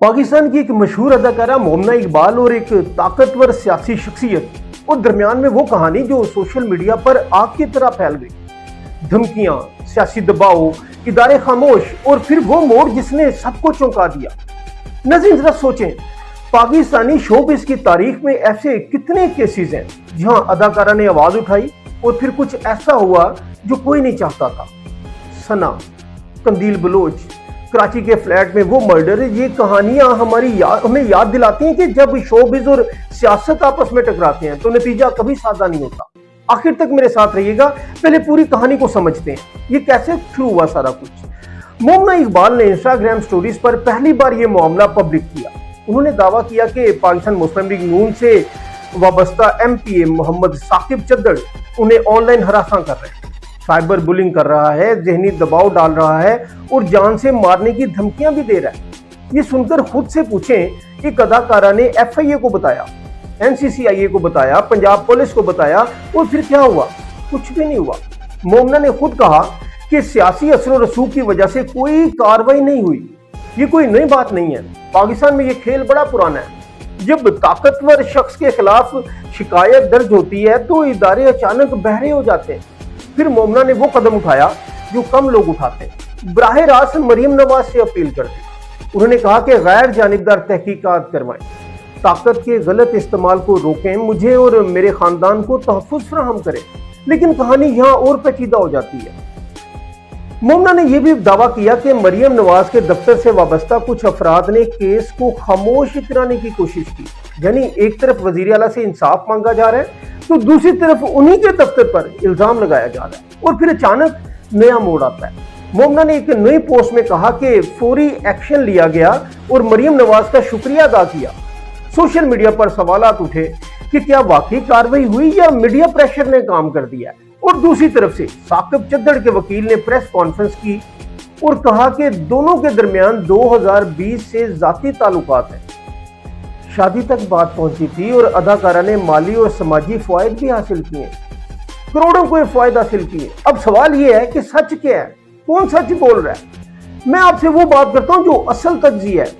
पाकिस्तान की एक मशहूर अदाकारा मोमना इकबाल और एक ताकतवर सियासी शख्सियत और दरमियान में वो कहानी जो सोशल मीडिया पर आग की तरह फैल गई। धमकियां, सियासी दबाव, इदारे खामोश और फिर वो मोड़ जिसने सबको चौंका दिया। नाज़रीन जरा सोचें, पाकिस्तानी शोबिज़ की तारीख में ऐसे कितने केसेस हैं जहां अदाकारा ने आवाज उठाई और फिर कुछ ऐसा हुआ जो कोई नहीं चाहता था। सना, कंदील बलोच, कराची के फ्लैट में वो मर्डर, ये कहानियां हमें याद दिलाती हैं कि जब शोबिज़ और सियासत आपस में टकराते हैं तो नतीजा कभी सादा नहीं होता। आखिर तक मेरे साथ रहिएगा, पहले पूरी कहानी को समझते हैं ये कैसे शुरू हुआ सारा कुछ। मोमना इकबाल ने इंस्टाग्राम स्टोरीज पर पहली बार ये मामला पब्लिक किया। उन्होंने दावा किया कि पाकिस्तान मुस्लिम लीग नून से वाबस्ता MPA मोहम्मद साकिब चद्दड़ उन्हें ऑनलाइन हरासा कर रहे हैं, साइबर बुलिंग कर रहा है, जहनी दबाव डाल रहा है और जान से मारने की धमकियां भी दे रहा है। ये सुनकर खुद से पूछें, एक अदाकारा ने FIA को बताया, NCCIA को बताया, पंजाब पुलिस को बताया और फिर क्या हुआ? कुछ भी नहीं हुआ। मोमना ने खुद कहा कि सियासी असर रसूख की वजह से कोई कार्रवाई नहीं हुई। ये कोई नई बात नहीं है, पाकिस्तान में ये खेल बड़ा पुराना है। जब ताकतवर शख्स के खिलाफ शिकायत दर्ज होती है तो इदारे अचानक बहरे हो जाते हैं। फिर मोमना ने वो कदम उठाया जो कम लोग उठाते हैं। बराह रास्त मरियम नवाज से अपील कर दी। उन्होंने कहा कि गैर जानिबदार तहकीकात करवाएं, ताकत के गलत इस्तेमाल को रोकें, मुझे और मेरे खानदान को तहफ़्फ़ुज़ फराहम करें। लेकिन कहानी यहाँ और पेचीदा हो जाती है। मोमना ने यह भी दावा किया कि मरियम नवाज के दफ्तर से वाबस्ता कुछ अफराद ने केस को खामोश कराने की कोशिश की। यानी एक तरफ वजीर आला से इंसाफ मांगा जा रहा है तो दूसरी तरफ उन्हीं के दफ्तर पर इल्जाम लगाया जा रहा है और फिर अचानक नया मोड़ आता है। मोमना ने एक नई पोस्ट में कहा कि फौरी एक्शन लिया गया और मरियम नवाज का शुक्रिया अदा किया। सोशल मीडिया पर सवालात उठे कि क्या वाकई कार्रवाई हुई या मीडिया प्रेशर ने काम कर दिया। और दूसरी तरफ से साकिब चद्दड़ के वकील ने प्रेस कॉन्फ्रेंस की और कहा कि दोनों के दरमियान 2020 से जाती ताल्लुकात हैं, शादी तक बात पहुंची थी और अदाकारा ने माली और समाजी फायदे भी हासिल किए, करोड़ों के फायदे हासिल किए। अब सवाल यह है कि सच क्या है, कौन सच बोल रहा है? मैं आपसे वो बात करता हूं जो असल तज्जिया है।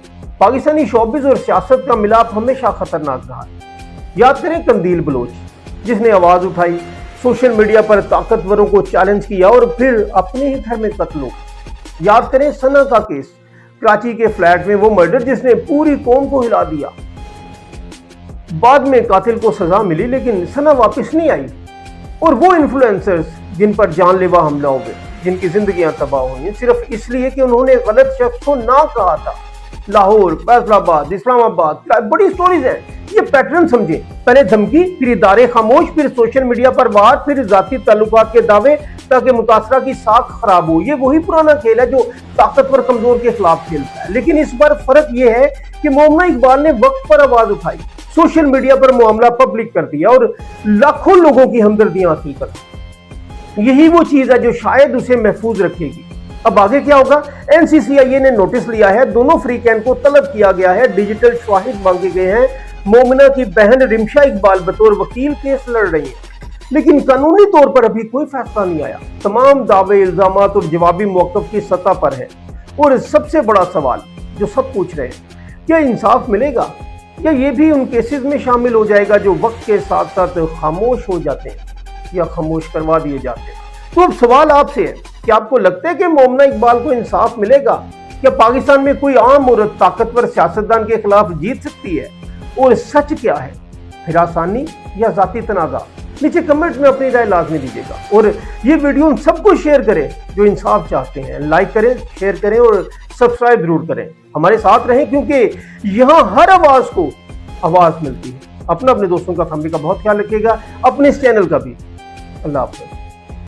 पाकिस्तानी शोबिज़ और सियासत का मिलाप हमेशा खतरनाक रहा है। याद करें कंदील बलोच, जिसने आवाज उठाई, सोशल मीडिया पर ताकतवरों को चैलेंज किया और फिर अपने ही घर में कत्ल हो। याद करें सना का केस, कराची के फ्लैट में वो मर्डर जिसने पूरी कौम को हिला दिया। बाद में कातिल को सजा मिली लेकिन सना वापस नहीं आई। और वो इन्फ्लुएंसर्स जिन पर जानलेवा हमला हो गए, जिनकी जिंदगियां तबाह हुई सिर्फ इसलिए कि उन्होंने गलत शख्स को ना कहा था। लाहौर, फैसलाबाद, इस्लामाबाद, बड़ी स्टोरीज हैं। ये पैटर्न समझे, पहले धमकी, फिर इदारे खामोश, फिर सोशल मीडिया पर वार, फिर जाती ताल्लुकात के दावे ताकि मुतासरा की साख खराब हो। ये वही पुराना खेल है जो ताकतवर कमजोर के खिलाफ खेलता है। लेकिन इस बार फर्क ये है कि मोमना इकबाल ने वक्त पर आवाज उठाई, सोशल मीडिया पर मामला पब्लिक कर दिया और लाखों लोगों की हमदर्दियां हासिल कर दी। यही वो चीज है जो शायद उसे महफूज रखेगी। अब आगे क्या होगा? NCCIA ने नोटिस लिया है, दोनों फ्रीकैन को तलब किया गया है, डिजिटल शवाहिद मांगे गए हैं। मोमना की बहन रिमशा इकबाल बतौर वकील केस लड़ रही है, लेकिन कानूनी तौर पर अभी कोई फैसला नहीं आया। तमाम दावे, इल्जामात और जवाबी मौक़िफ़ की सतह पर है। और सबसे बड़ा सवाल जो सब पूछ रहे हैं, क्या इंसाफ मिलेगा या ये भी उन केसेस में शामिल हो जाएगा जो वक्त के साथ साथ खामोश हो जाते हैं या खामोश करवा दिए जाते हैं? तो अब सवाल आपसे है, क्या आपको लगता है कि मोमना इकबाल को इंसाफ मिलेगा? क्या पाकिस्तान में कोई आम और ताकतवर सियासतदान के खिलाफ जीत सकती है? और सच क्या है, हिरासानी या जाती तनाज़ा? नीचे कमेंट में अपनी राय लाजमी दीजिएगा और ये वीडियो उन सबको शेयर करें जो इंसाफ चाहते हैं। लाइक करें, शेयर करें और सब्सक्राइब जरूर करें। हमारे साथ रहें क्योंकि यहाँ हर आवाज को आवाज मिलती है। अपने दोस्तों का, फैमिली का बहुत ख्याल रखिएगा, अपने इस चैनल का भी। अल्लाह हाफ़िज़।